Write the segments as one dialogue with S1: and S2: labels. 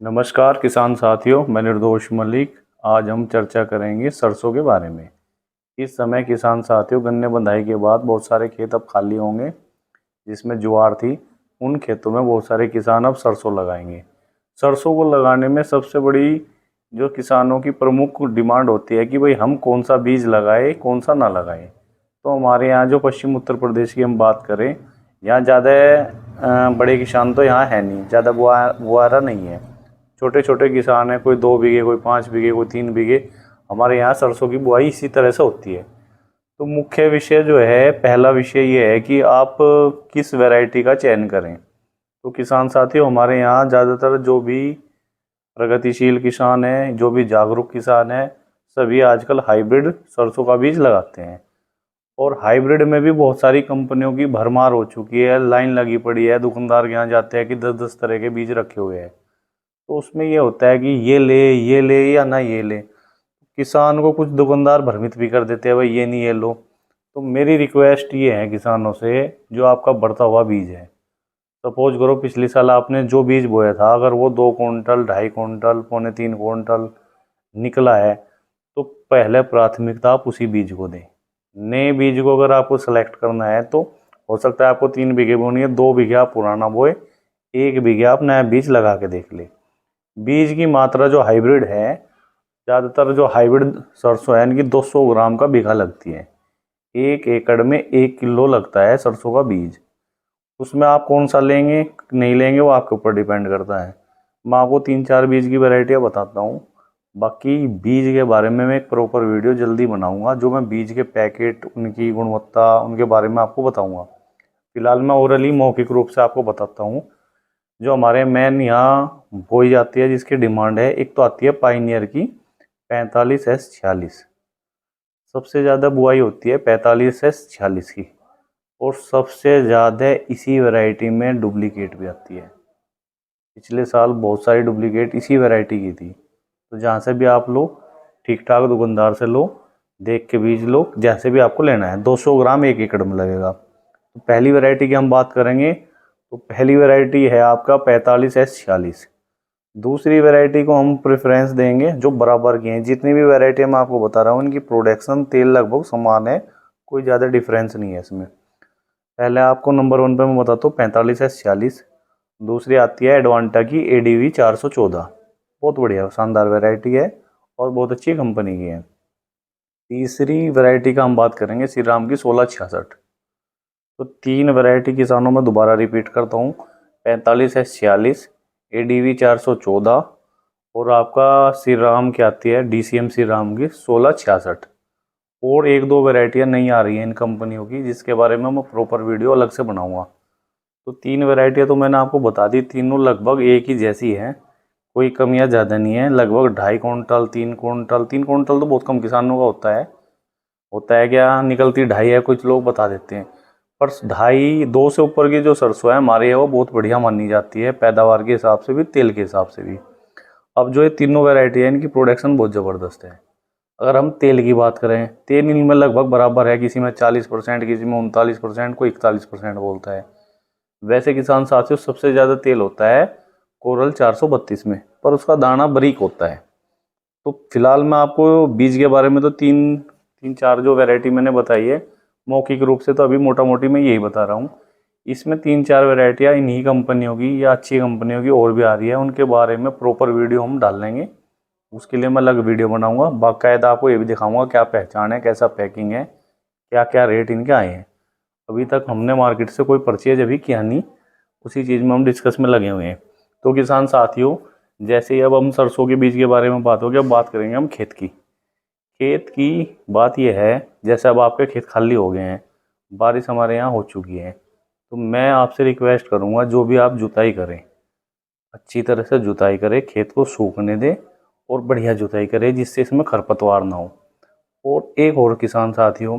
S1: नमस्कार किसान साथियों, मैं निर्दोष मलिक। आज हम चर्चा करेंगे सरसों के बारे में। इस समय किसान साथियों, गन्ने बंधाई के बाद बहुत सारे खेत अब खाली होंगे जिसमें ज्वार थी। उन खेतों में बहुत सारे किसान अब सरसों लगाएंगे। सरसों को लगाने में सबसे बड़ी जो किसानों की प्रमुख डिमांड होती है कि भाई हम कौन सा बीज लगाए, कौन सा ना लगाए। तो हमारे यहाँ जो पश्चिम उत्तर प्रदेश की हम बात करें, यहाँ ज़्यादा बड़े किसान तो यहाँ है नहीं, ज़्यादा बुआरा नहीं है। छोटे छोटे किसान हैं, कोई 2 बीघे, कोई 5 बीघे, कोई 3 बीघे। हमारे यहाँ सरसों की बुआई इसी तरह से होती है। तो मुख्य विषय जो है, पहला विषय ये है कि आप किस वैरायटी का चयन करें। तो किसान साथियों, हमारे यहाँ ज़्यादातर जो भी प्रगतिशील किसान हैं, जो भी जागरूक किसान हैं, सभी आजकल हाइब्रिड सरसों का बीज लगाते हैं। और हाइब्रिड में भी बहुत सारी कंपनियों की भरमार हो चुकी है, लाइन लगी पड़ी है। दुकानदार के यहाँ जाते हैं कि 10-10 तरह के बीज रखे हुए हैं। तो उसमें ये होता है कि ये ले या ना ये ले। किसान को कुछ दुकानदार भ्रमित भी कर देते हैं, भाई ये नहीं ये लो। तो मेरी रिक्वेस्ट ये है किसानों से, जो आपका बढ़ता हुआ बीज है, सपोज करो पिछले साल आपने जो बीज बोया था, अगर वो 2 कुंटल, 2.5 कुंटल, 2.75 कुंटल निकला है, तो पहले प्राथमिकता आप उसी बीज को दें। नए बीज को अगर आपको सेलेक्ट करना है तो हो सकता है आपको 3 बीघे बोनी है, 2 बीघे आप पुराना बोए, 1 बीघे आप नया बीज लगा के देख ले। बीज की मात्रा जो हाइब्रिड है, ज़्यादातर जो हाइब्रिड सरसों है, इनकी 200 ग्राम का बीघा लगती है। 1 एकड़ में 1 किलो लगता है सरसों का बीज। उसमें आप कौन सा लेंगे नहीं लेंगे वो आपके ऊपर डिपेंड करता है। मैं आपको 3-4 बीज की वैरायटियाँ बताता हूँ। बाकी बीज के बारे में मैं एक प्रॉपर वीडियो जल्दी बनाऊंगा, जो मैं बीज के पैकेट, उनकी गुणवत्ता, उनके बारे में आपको बताऊंगा। फिलहाल मैं ओरली मौखिक रूप से आपको बताता हूँ। जो हमारे मेन यहाँ बोई जाती है, जिसकी डिमांड है, एक तो आती है पाइनियर की 45S46। सबसे ज़्यादा बुआई होती है 45S46 की। और सबसे ज़्यादा इसी वैरायटी में डुप्लीकेट भी आती है। पिछले साल बहुत सारी डुप्लीकेट इसी वैरायटी की थी। तो जहाँ से भी आप लो, ठीक ठाक दुकानदार से लो, देख के बीज लो, जैसे भी आपको लेना है। 200 ग्राम 1 एकड़ में लगेगा। तो पहली वैरायटी की हम बात करेंगे, तो पहली वैरायटी है आपका 45S46। दूसरी वैरायटी को हम प्रेफरेंस देंगे जो बराबर की हैं। जितनी भी वैरायटी मैं आपको बता रहा हूँ, इनकी प्रोडक्शन तेल लगभग समान है, कोई ज़्यादा डिफरेंस नहीं है इसमें। पहले आपको नंबर 1 पे मैं बताता हूँ 45S46। दूसरी आती है एडवांटा की ADV 414। बहुत बढ़िया शानदार वैरायटी है और बहुत अच्छी कंपनी की है। तीसरी वैरायटी का हम बात करेंगे श्री राम की 1666। तो 3 वैरायटी किसानों में दोबारा रिपीट करता हूँ, 45S46, ADV 414 और आपका श्री राम की आती है DCM श्री राम की 1666। और 1-2 वैरायटियाँ नहीं आ रही हैं इन कंपनियों की, जिसके बारे में मैं प्रॉपर वीडियो अलग से बनाऊंगा। तो 3 वैरायटियाँ तो मैंने आपको बता दी, तीनों लगभग एक ही जैसी हैं, कोई कमियाँ ज़्यादा नहीं है। लगभग 2.5 कुंटल, 3 कुंटल, 3 कुंटल तो बहुत कम किसानों का होता है क्या, निकलती 2.5 है, कुछ लोग बता देते हैं। पर 2.5-2 से ऊपर की जो सरसों है हमारे यहाँ, वो बहुत बढ़िया मानी जाती है, पैदावार के हिसाब से भी, तेल के हिसाब से भी। अब जो ये तीनों वैरायटी है, इनकी प्रोडक्शन बहुत ज़बरदस्त है। अगर हम तेल की बात करें, तेल इनमें लगभग बराबर है, किसी में 40%, किसी में 39%, कोई 41% बोलता है। वैसे किसान साथियों, सबसे ज़्यादा तेल होता है कोरल 432 में, पर उसका दाना बारीक होता है। तो फिलहाल मैं आपको बीज के बारे में तो तीन चार जो वैरायटी मैंने बताई है, मौखिक रूप से तो अभी मोटा मोटी मैं यही बता रहा हूँ। इसमें 3-4 वैरायटियाँ इन्हीं कंपनियों की या अच्छी कंपनियों की और भी आ रही है, उनके बारे में प्रॉपर वीडियो हम डाल लेंगे। उसके लिए मैं अलग वीडियो बनाऊंगा। बाकायदा आपको ये भी दिखाऊंगा क्या पहचान है, कैसा पैकिंग है, क्या क्या रेट इनके आए हैं। अभी तक हमने मार्केट से कोई परचेज अभी किया नहीं, उसी चीज़ में हम डिस्कस में लगे हुए हैं। तो किसान साथियों, जैसे ही अब हम सरसों के बीज के बारे में बात होगी, अब बात करेंगे हम खेत की। खेत की बात यह है, जैसे अब आपके खेत खाली हो गए हैं, बारिश हमारे यहाँ हो चुकी है, तो मैं आपसे रिक्वेस्ट करूँगा, जो भी आप जुताई करें, अच्छी तरह से जुताई करें, खेत को सूखने दें और बढ़िया जुताई करें, जिससे इसमें खरपतवार ना हो। और एक और किसान साथियों,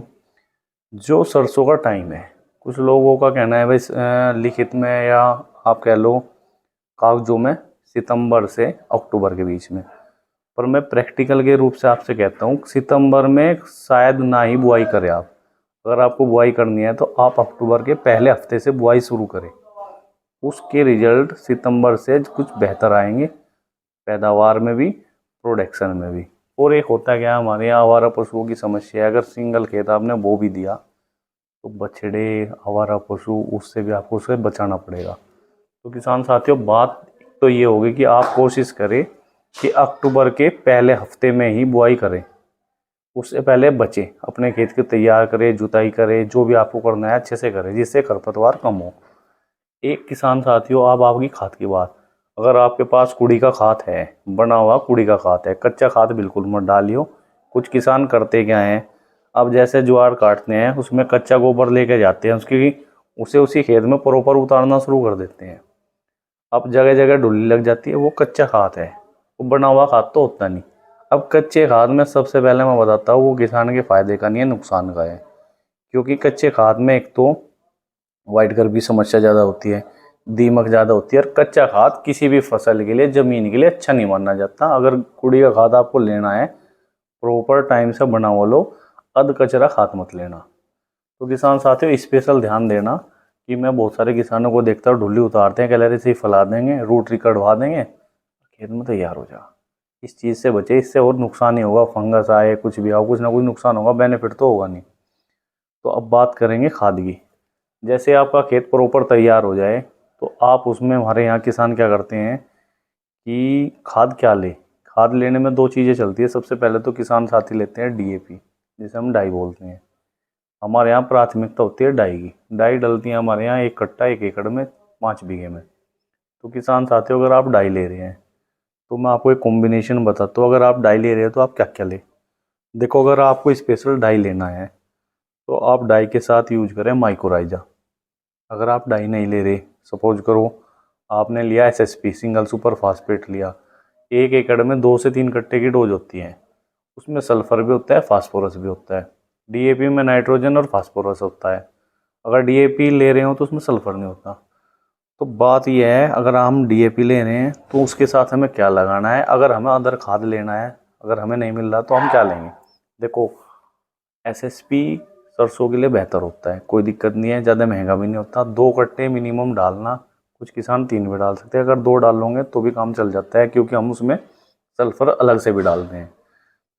S1: जो सरसों का टाइम है, कुछ लोगों का कहना है भाई लिखित में या आप कह लो कागजों में सितंबर से अक्टूबर के बीच में, पर मैं प्रैक्टिकल के रूप से आपसे कहता हूँ सितंबर में शायद ना ही बुआई करें आप। अगर आपको बुआई करनी है तो आप अक्टूबर के पहले हफ्ते से बुआई शुरू करें, उसके रिजल्ट सितंबर से कुछ बेहतर आएंगे। पैदावार में भी, प्रोडक्शन में भी। और एक होता है क्या, हमारे यहाँ आवारा पशुओं की समस्या है। अगर सिंगल खेत आपने बो भी दिया तो बछड़े, आवारा पशु, उससे भी आपको उसे बचाना पड़ेगा। तो किसान साथियों, बात तो ये होगी कि आप कोशिश करें कि अक्टूबर के पहले हफ्ते में ही बुआई करें। उससे पहले बचे अपने खेत को तैयार करें, जुताई करें, जो भी आपको करना है अच्छे से करें, जिससे खरपतवार कम हो। एक किसान साथियों, अब आपकी खाद की बात। अगर आपके पास कुड़ी का खाद है, बना हुआ कुड़ी का खाद है, कच्चा खाद बिल्कुल मत डालियो। कुछ किसान करते क्या हैं, अब जैसे ज्वार काटते हैं उसमें कच्चा गोबर लेके जाते हैं, उसे उसी खेत में प्रॉपर उतारना शुरू कर देते हैं। अब जगह जगह ढुल्ली लग जाती है, वो कच्चा खाद है, वो बना हुआ खाद तो होता नहीं। अब कच्चे खाद में सबसे पहले मैं बताता हूँ, वो किसान के फायदे का नहीं है, नुकसान का है। क्योंकि कच्चे खाद में एक तो वाइट कर की समस्या ज़्यादा होती है, दीमक ज़्यादा होती है, और कच्चा खाद किसी भी फसल के लिए, ज़मीन के लिए अच्छा नहीं माना जाता। अगर कुड़ी का खाद आपको लेना है, प्रॉपर टाइम से बना हुआ लो, अध कचरा खाद मत लेना। तो किसान साथियों, स्पेशल ध्यान देना कि मैं बहुत सारे किसानों को देखता हूँ, ढुल्ली उतारते हैं, कैलरी से ही फैला देंगे, रूट कढ़वा देंगे, खेत में तैयार हो जा। इस चीज़ से बचे, इससे और नुकसान ही होगा, फंगस आए, कुछ भी आओ, कुछ ना कुछ नुकसान होगा, बेनिफिट तो होगा नहीं। तो अब बात करेंगे खाद की। जैसे आपका खेत प्रॉपर तैयार हो जाए तो आप उसमें, हमारे यहाँ किसान क्या करते हैं कि खाद क्या ले, खाद लेने में दो चीज़ें चलती है। सबसे पहले तो किसान साथी लेते हैं डीएपी, जिसे हम डाई बोलते हैं। हमारे यहाँ प्राथमिकता होती है डाई की। डाई डलती है हमारे यहाँ 1 कट्टा 1 एकड़ में 5 बीघे में। तो किसान साथियों, अगर आप डाई ले रहे हैं तो मैं आपको एक कॉम्बिनेशन बताता हूँ। अगर आप डाई ले रहे हैं तो आप क्या क्या ले, देखो, अगर आपको स्पेशल डाई लेना है तो आप डाई के साथ यूज करें माइक्रोराइजा। अगर आप डाई नहीं ले रहे, सपोज करो आपने लिया एसएसपी, सिंगल सुपर फास्फेट लिया, 1 एकड़ में 2 से 3 कट्टे की डोज होती है। उसमें सल्फर भी होता है, फास्फोरस भी होता है। डीएपी में नाइट्रोजन और फास्फोरस होता है। अगर डीएपी ले रहे हो तो उसमें सल्फर नहीं होता। तो बात यह है, अगर हम डीएपी ले रहे हैं तो उसके साथ हमें क्या लगाना है। अगर हमें अदर खाद लेना है, अगर हमें नहीं मिल रहा तो हम क्या लेंगे। देखो, एसएसपी सरसों के लिए बेहतर होता है, कोई दिक्कत नहीं है, ज़्यादा महंगा भी नहीं होता। 2 कट्टे मिनिमम डालना, कुछ किसान 3 भी डाल सकते हैं। अगर 2 डाल लोगे तो भी काम चल जाता है, क्योंकि हम उसमें सल्फर अलग से भी डालते हैं।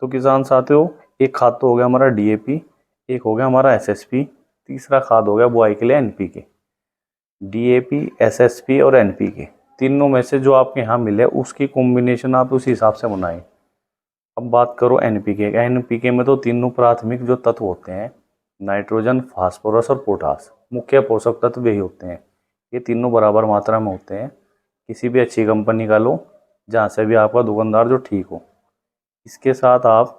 S1: तो किसान साथियों, एक खाद तो हो गया हमारा डीएपी, एक हो गया हमारा एसएसपी, तीसरा खाद हो गया बुआई के लिए एनपीके। डीएपी, एसएसपी और एनपीके, तीनों में से जो आपके यहाँ मिले उसकी कॉम्बिनेशन आप उस हिसाब से बनाएं। अब बात करो एनपीके। एनपीके में तो तीनों प्राथमिक जो तत्व होते हैं, नाइट्रोजन, फास्फोरस और पोटास, मुख्य पोषक तत्व यही होते हैं। ये तीनों बराबर मात्रा में होते हैं। किसी भी अच्छी कंपनी का लो, जहाँ से भी आपका दुकानदार जो ठीक हो। इसके साथ आप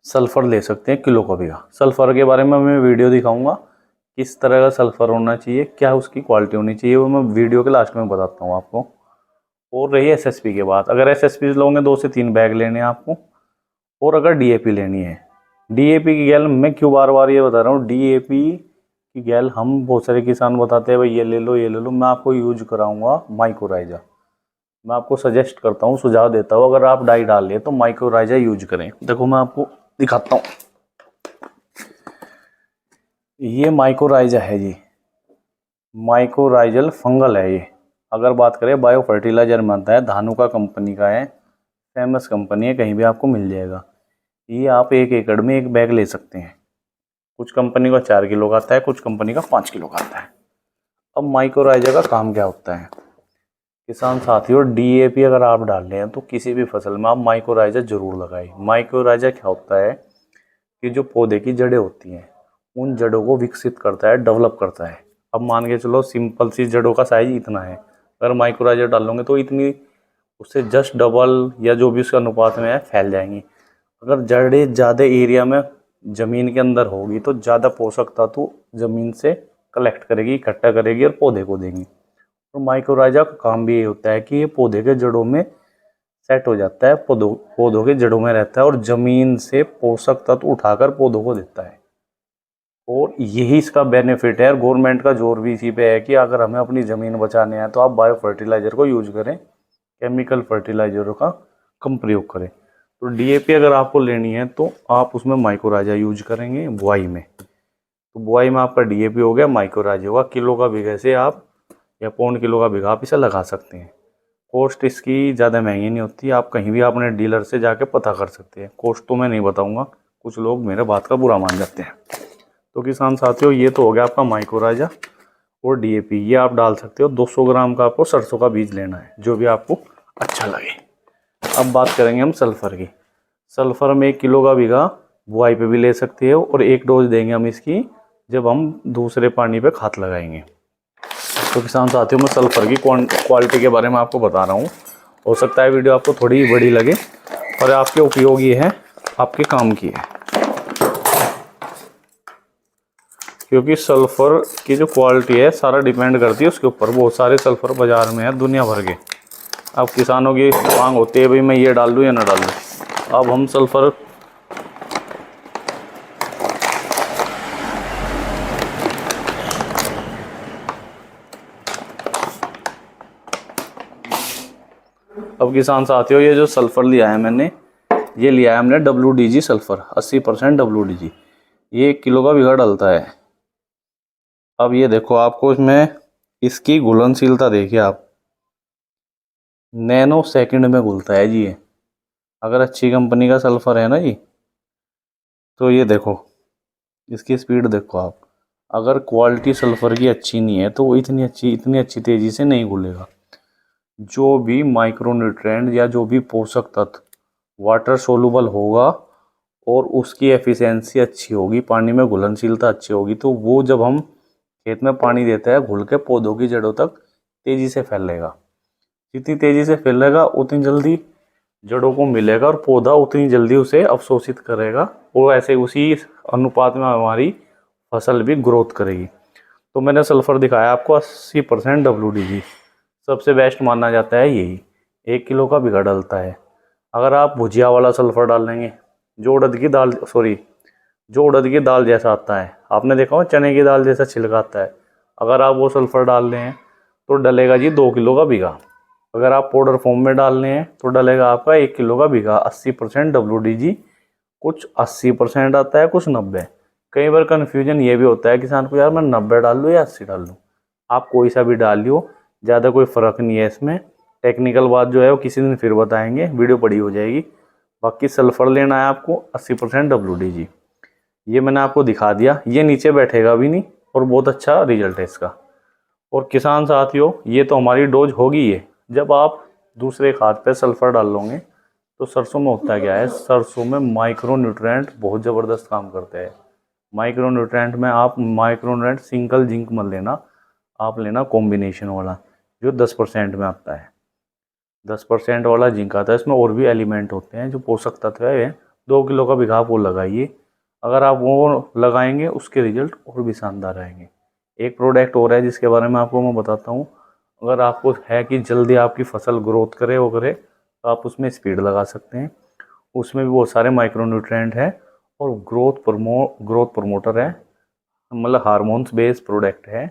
S1: सल्फ़र ले सकते हैं किलो का बीघा। सल्फ़र के बारे में मैं वीडियो दिखाऊंगा, किस तरह का सल्फ़र होना चाहिए, क्या उसकी क्वालिटी होनी चाहिए, वो मैं वीडियो के लास्ट में बताता हूँ आपको। और रही एसएसपी के बाद, अगर एसएसपी लोगे 2 से 3 बैग लेने हैं आपको। और अगर डीएपी लेनी है, डीएपी की गैल मैं क्यों बार बार ये बता रहा हूँ, डीएपी की गैल हम बहुत सारे किसान बताते हैं भाई ये ले लो ये ले लो। मैं आपको यूज कराऊंगा माइक्रोराइजा। मैं आपको सजेस्ट करता हूँ, सुझाव देता हूँ, अगर आप डाई डाल ले तो माइक्रोराइजा यूज करें। देखो मैं आपको दिखाता हूँ, ये माइक्रोराइजा है जी, माइक्रोराइजल फंगल है ये। अगर बात करें बायो फर्टिलाइजर में आता है, धानुका कंपनी का है, फेमस कंपनी है, कहीं भी आपको मिल जाएगा। ये आप 1 एकड़ में 1 बैग ले सकते हैं। कुछ कंपनी का 4 किलो का आता है, कुछ कंपनी का 5 किलो का आता है। अब माइक्रोराइजा का काम क्या होता है किसान साथियों, डीएपी अगर आप डाल रहे हैं तो किसी भी फसल में आप माइक्रोराइजा जरूर लगाएं। माइक्रोराइजा क्या होता है कि जो पौधे की जड़ें होती हैं, उन जड़ों को विकसित करता है, डेवलप करता है। अब मान के चलो सिंपल सी जड़ों का साइज इतना है, अगर माइक्रोराइजा डालोगे तो इतनी, उससे जस्ट डबल या जो भी उसके अनुपात में है फैल जाएंगी। अगर जड़ें ज़्यादा एरिया में ज़मीन के अंदर होगी तो ज़्यादा पोषक तत्व ज़मीन से कलेक्ट करेगी, इकट्ठा करेगी और पौधे को देंगी। तो माइक्रोराइजा का काम भी ये होता है कि ये पौधे के जड़ों में सेट हो जाता है, पौधों के जड़ों में रहता है और ज़मीन से पोषक तत्व उठाकर पौधों को देता है। और यही इसका बेनिफिट है। गवर्नमेंट का जोर भी इसी पे है कि अगर हमें अपनी ज़मीन बचाने हैं तो आप बायो फर्टिलाइज़र को यूज करें, केमिकल फर्टिलाइज़रों का कम प्रयोग करें। तो डीएपी अगर आपको लेनी है तो आप उसमें माइक्रोराइजा यूज करेंगे बुआई में। तो बुआई में आपका डीएपी हो गया, माइक्रोराइजा होगा। किलो का बीघे से आप या 1.25 किलो का बीघा आप इसे लगा सकते हैं। कॉस्ट इसकी ज़्यादा महंगी नहीं होती, आप कहीं भी अपने डीलर से जाके पता कर सकते हैं। कॉस्ट तो मैं नहीं बताऊंगा, कुछ लोग मेरे बात का बुरा मान जाते हैं। तो किसान साथियों, ये तो हो गया आपका माइक्रोराजा और डीएपी, ये आप डाल सकते हो। 200 ग्राम का आपको सरसों का बीज लेना है, जो भी आपको अच्छा लगे। अब बात करेंगे हम सल्फ़र की। सल्फ़र में 1 किलो का बीघा बुआई पे भी ले सकते हो, और 1 डोज देंगे हम इसकी जब हम दूसरे पानी पे खाद लगाएंगे। तो किसान साथियों, मैं सल्फ़र की क्वालिटी के बारे में आपको बता रहा हूँ। हो सकता है वीडियो आपको थोड़ी बड़ी लगे, पर आपके उपयोगी है, आपके काम की है। क्योंकि सल्फ़र की जो क्वालिटी है सारा डिपेंड करती है उसके ऊपर। बहुत सारे सल्फ़र बाज़ार में है दुनिया भर के। अब किसानों की मांग होती है भाई मैं ये डाल दूँ या ना डाल दूँ। अब हम सल्फ़र अब किसान साथियों, ये जो सल्फ़र लिया है मैंने, ये लिया है हमने WDG सल्फ़र 80% WDG। ये 1 किलो का बीघा डलता है। अब ये देखो, आपको इसमें इसकी घुलनशीलता देखिए आप, नैनो सेकंड में घुलता है जी ये। अगर अच्छी कंपनी का सल्फ़र है ना जी, तो ये देखो इसकी स्पीड देखो आप। अगर क्वालिटी सल्फ़र की अच्छी नहीं है तो वो इतनी अच्छी तेज़ी से नहीं घुलेगा। जो भी माइक्रोन्यूट्रिएंट या जो भी पोषक तत्व वाटर सोलुबल होगा और उसकी एफिशिएंसी अच्छी होगी, पानी में घुलनशीलता अच्छी होगी, तो वो जब हम खेत में पानी देते हैं घुल के पौधों की जड़ों तक तेज़ी से फैलेगा। जितनी तेज़ी से फैलेगा उतनी जल्दी जड़ों को मिलेगा और पौधा उतनी जल्दी उसे अवशोषित करेगा, और ऐसे उसी अनुपात में हमारी फसल भी ग्रोथ करेगी। तो मैंने सल्फ़र दिखाया आपको 80% WDG सबसे बेस्ट माना जाता है यही। 1 किलो का बीघा डलता है। अगर आप भुजिया वाला सल्फ़र डाल लेंगे, जो उड़द की दाल जैसा आता है, आपने देखा हो चने की दाल जैसा छिलका आता है, अगर आप वो सल्फ़र डाल रहे हैं तो डलेगा जी 2 किलो का बीघा। अगर आप पाउडर फॉर्म में डाल रहे हैं तो डलेगा आपका 1 किलो का बीघा। 80% WDG, कुछ 80% आता है, कुछ 90। कई बार कन्फ्यूजन ये भी होता है किसान को, यार मैं 90 डाल लूँ या 80 डाल लूँ। आप कोई सा भी डाल लियो, ज़्यादा कोई फ़र्क नहीं है इसमें। टेक्निकल बात जो है वो किसी दिन फिर बताएंगे, वीडियो बड़ी हो जाएगी। बाकी सल्फ़र लेना है आपको 80% WDG, ये मैंने आपको दिखा दिया। ये नीचे बैठेगा भी नहीं और बहुत अच्छा रिजल्ट है इसका। और किसान साथियों, ये तो हमारी डोज होगी। ये जब आप दूसरे खाद पे सल्फ़र डाल लोगे तो सरसों में होता क्या है, सरसों में माइक्रो न्यूट्रिएंट बहुत ज़बरदस्त काम करते हैं। माइक्रो न्यूट्रिएंट में आप माइक्रो न्यूट्रिएंट सिंगल जिंक मत लेना, आप लेना कॉम्बिनेशन वाला जो 10% में आता है। 10% वाला जिंक आता है, इसमें और भी एलिमेंट होते हैं जो पोषक तत्व है। 2 किलो का बीघा आप वो लगाइए, अगर आप वो लगाएंगे उसके रिजल्ट और भी शानदार आएंगे। एक प्रोडक्ट और है जिसके बारे में आपको मैं बताता हूँ। अगर आपको है कि जल्दी आपकी फसल ग्रोथ करे वो करे, तो आप उसमें स्पीड लगा सकते हैं। उसमें भी बहुत सारे माइक्रोन्यूट्रिएंट है और ग्रोथ प्रमोटर है, मतलब हार्मोन्स बेस्ड प्रोडक्ट है,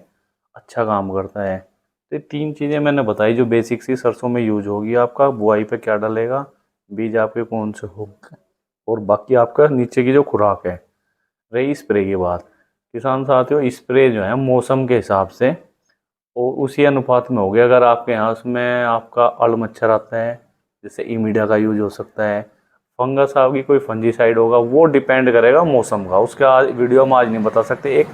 S1: अच्छा काम करता है। तो ये 3 चीज़ें मैंने बताई जो बेसिक सी सरसों में यूज होगी। आपका बुआई पे क्या डलेगा, बीज आपके कौन से होंगे, और बाकी आपका नीचे की जो खुराक है। रही स्प्रे की बात, किसान साथियों, स्प्रे जो है मौसम के हिसाब से और उसी अनुपात में हो गया। अगर आपके यहाँ उसमें आपका अल मच्छर आता है, जैसे इमीडिया का यूज हो सकता है। फंगस आपकी कोई फंजीसाइड होगा, वो डिपेंड करेगा मौसम का, उसका आज वीडियो हम आज नहीं बता सकते। एक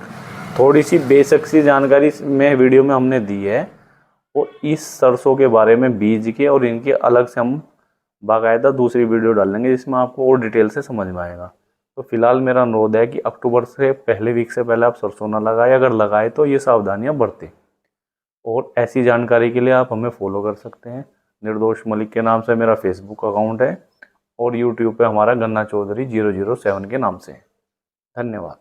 S1: थोड़ी सी बेसिक सी जानकारी में वीडियो में हमने दी है, और इस सरसों के बारे में बीज के और इनके अलग से हम बाकायदा दूसरी वीडियो डालेंगे जिसमें आपको और डिटेल से समझ में आएगा। तो फिलहाल मेरा अनुरोध है कि अक्टूबर से पहले वीक से पहले आप सरसों ना लगाए, अगर लगाए तो ये सावधानियां बरतें। और ऐसी जानकारी के लिए आप हमें फॉलो कर सकते हैं। निर्दोष मलिक के नाम से मेरा फेसबुक अकाउंट है, और यूट्यूब पे हमारा गन्ना चौधरी 007 के नाम से है। धन्यवाद।